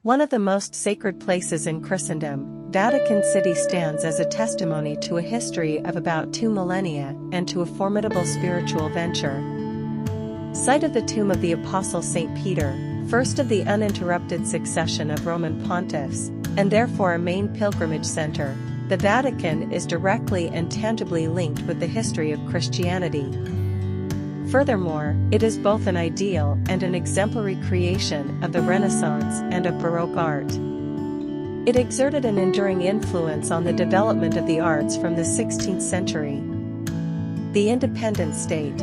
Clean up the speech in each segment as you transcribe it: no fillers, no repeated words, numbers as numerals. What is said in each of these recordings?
One of the most sacred places in Christendom, Vatican City stands as a testimony to a history of about 2 millennia and to a formidable spiritual venture. Site of the tomb of the Apostle St. Peter, first of the uninterrupted succession of Roman pontiffs, and therefore a main pilgrimage center, the Vatican is directly and tangibly linked with the history of Christianity. Furthermore, it is both an ideal and an exemplary creation of the Renaissance and of Baroque art. It exerted an enduring influence on the development of the arts from the 16th century. The independent state,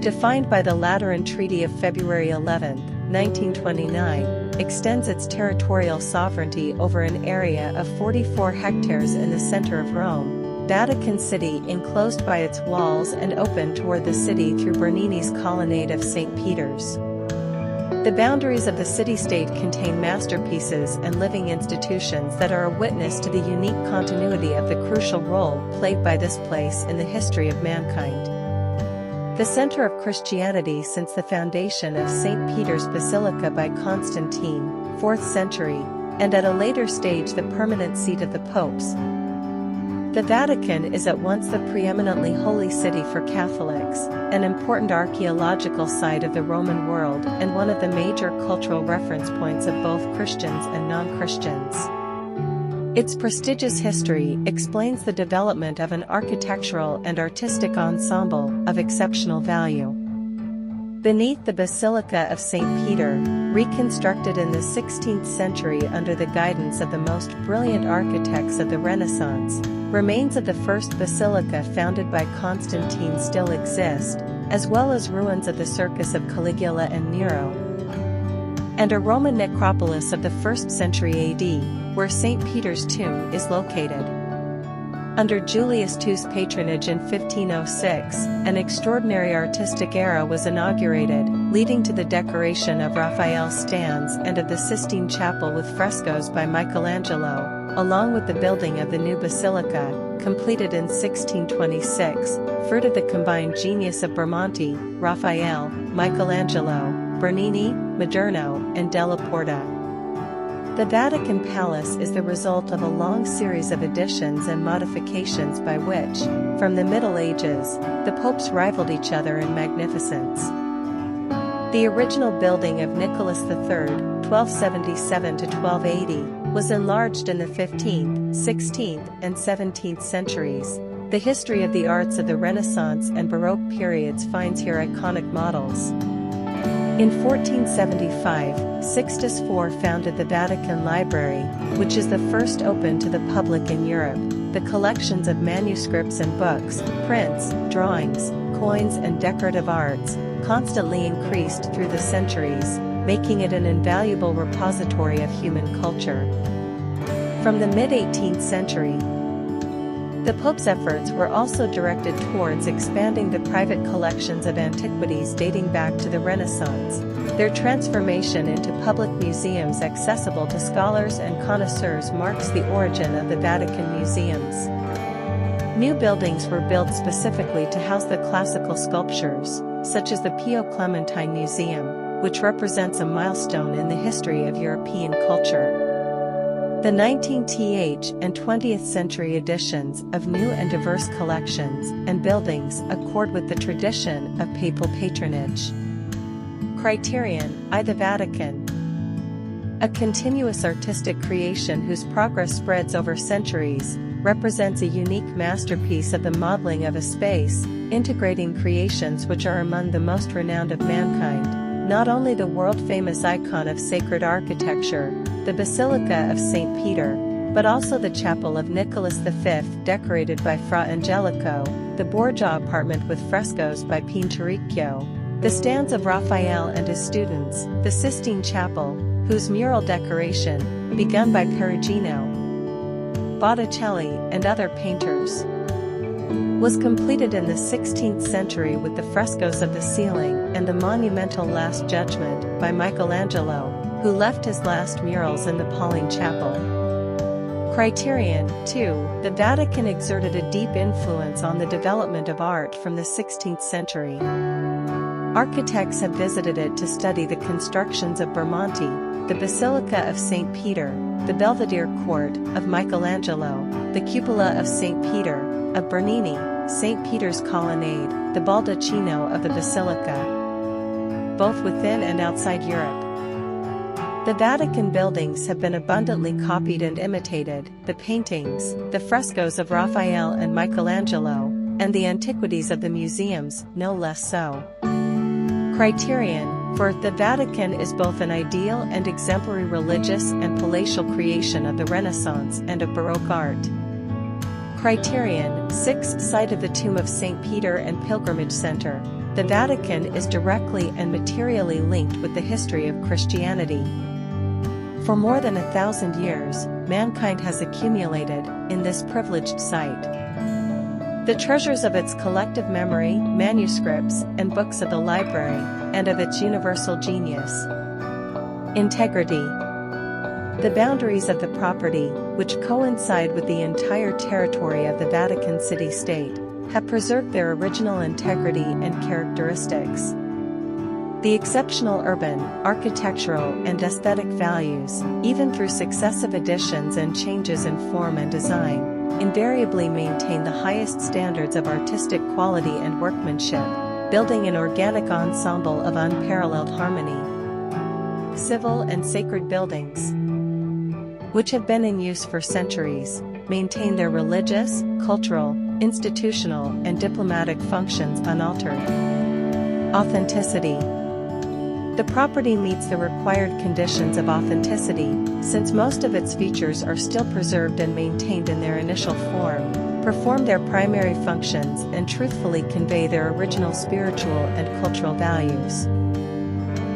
defined by the Lateran Treaty of February 11, 1929, extends its territorial sovereignty over an area of 44 hectares in the center of Rome, Vatican City, enclosed by its walls and open toward the city through Bernini's colonnade of St. Peter's. The boundaries of the city-state contain masterpieces and living institutions that are a witness to the unique continuity of the crucial role played by this place in the history of mankind. The center of Christianity since the foundation of St. Peter's Basilica by Constantine, 4th century, and at a later stage the permanent seat of the popes. The Vatican is at once the preeminently holy city for Catholics, an important archaeological site of the Roman world and one of the major cultural reference points of both Christians and non-Christians. Its prestigious history explains the development of an architectural and artistic ensemble of exceptional value. Beneath the Basilica of St. Peter, reconstructed in the 16th century under the guidance of the most brilliant architects of the Renaissance, remains of the first basilica founded by Constantine still exist, as well as ruins of the Circus of Caligula and Nero, and a Roman necropolis of the 1st century AD, where St. Peter's tomb is located. Under Julius II's patronage in 1506, an extraordinary artistic era was inaugurated, leading to the decoration of Raphael's stands and of the Sistine Chapel with frescoes by Michelangelo, along with the building of the new basilica, completed in 1626, fruit of the combined genius of Bramante, Raphael, Michelangelo, Bernini, Maderno, and Della Porta. The Vatican Palace is the result of a long series of additions and modifications by which, from the Middle Ages, the popes rivaled each other in magnificence. The original building of Nicholas III, 1277 to 1280, was enlarged in the 15th, 16th, and 17th centuries. The history of the arts of the Renaissance and Baroque periods finds here iconic models. In 1475, Sixtus IV founded the Vatican Library, which is the first open to the public in Europe. The collections of manuscripts and books, prints, drawings, coins and decorative arts, constantly increased through the centuries, making it an invaluable repository of human culture. From the mid-18th century, the Pope's efforts were also directed towards expanding the private collections of antiquities dating back to the Renaissance. Their transformation into public museums accessible to scholars and connoisseurs marks the origin of the Vatican Museums. New buildings were built specifically to house the classical sculptures, such as the Pio Clementine Museum, which represents a milestone in the history of European culture. The 19th and 20th century editions of new and diverse collections and buildings accord with the tradition of papal patronage. Criterion, I. The Vatican. A continuous artistic creation whose progress spreads over centuries, represents a unique masterpiece of the modeling of a space, integrating creations which are among the most renowned of mankind. Not only the world-famous icon of sacred architecture, the Basilica of St. Peter, but also the Chapel of Nicholas V decorated by Fra Angelico, the Borgia apartment with frescoes by Pinturicchio, the stands of Raphael and his students, the Sistine Chapel, whose mural decoration, begun by Perugino, Botticelli and other painters, was completed in the 16th century with the frescoes of the ceiling and the monumental Last Judgment by Michelangelo, who left his last murals in the Pauline Chapel. Criterion, 2. The Vatican exerted a deep influence on the development of art from the 16th century. Architects have visited it to study the constructions of Bramante, the Basilica of St. Peter, the Belvedere Court of Michelangelo, the Cupola of St. Peter of Bernini, St. Peter's Colonnade, the Baldacchino of the Basilica, both within and outside Europe. The Vatican buildings have been abundantly copied and imitated, the paintings, the frescoes of Raphael and Michelangelo, and the antiquities of the museums, no less so. Criterion: for the Vatican is both an ideal and exemplary religious and palatial creation of the Renaissance and of Baroque art. Criterion: 6 Site of the Tomb of St. Peter and Pilgrimage Center. The Vatican is directly and materially linked with the history of Christianity. For more than 1,000 years, mankind has accumulated, in this privileged site, the treasures of its collective memory, manuscripts, and books of the library, and of its universal genius. Integrity. The boundaries of the property, which coincide with the entire territory of the Vatican City State, have preserved their original integrity and characteristics. The exceptional urban, architectural, and aesthetic values, even through successive additions and changes in form and design, invariably maintain the highest standards of artistic quality and workmanship, building an organic ensemble of unparalleled harmony. Civil and sacred buildings, which have been in use for centuries, maintain their religious, cultural, institutional, and diplomatic functions unaltered. Authenticity. The property meets the required conditions of authenticity, since most of its features are still preserved and maintained in their initial form, perform their primary functions, and truthfully convey their original spiritual and cultural values.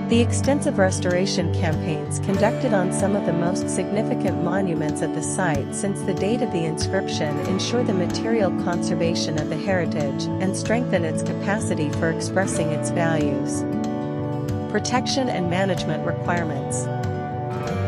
The extensive restoration campaigns conducted on some of the most significant monuments at the site since the date of the inscription ensure the material conservation of the heritage and strengthen its capacity for expressing its values. Protection and management requirements.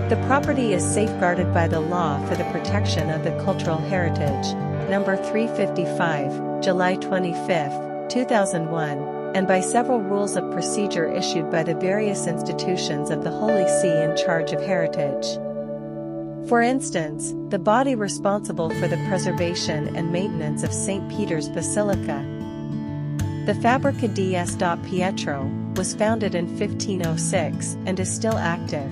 The property is safeguarded by the Law for the Protection of the Cultural Heritage, Number 355, July 25, 2001, and by several rules of procedure issued by the various institutions of the Holy See in charge of heritage. For instance, the body responsible for the preservation and maintenance of St. Peter's Basilica, the Fabbrica di S. Pietro, was founded in 1506 and is still active.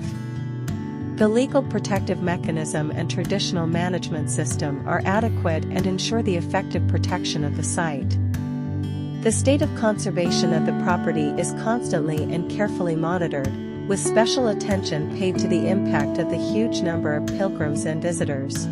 The legal protective mechanism and traditional management system are adequate and ensure the effective protection of the site. The state of conservation of the property is constantly and carefully monitored, with special attention paid to the impact of the huge number of pilgrims and visitors.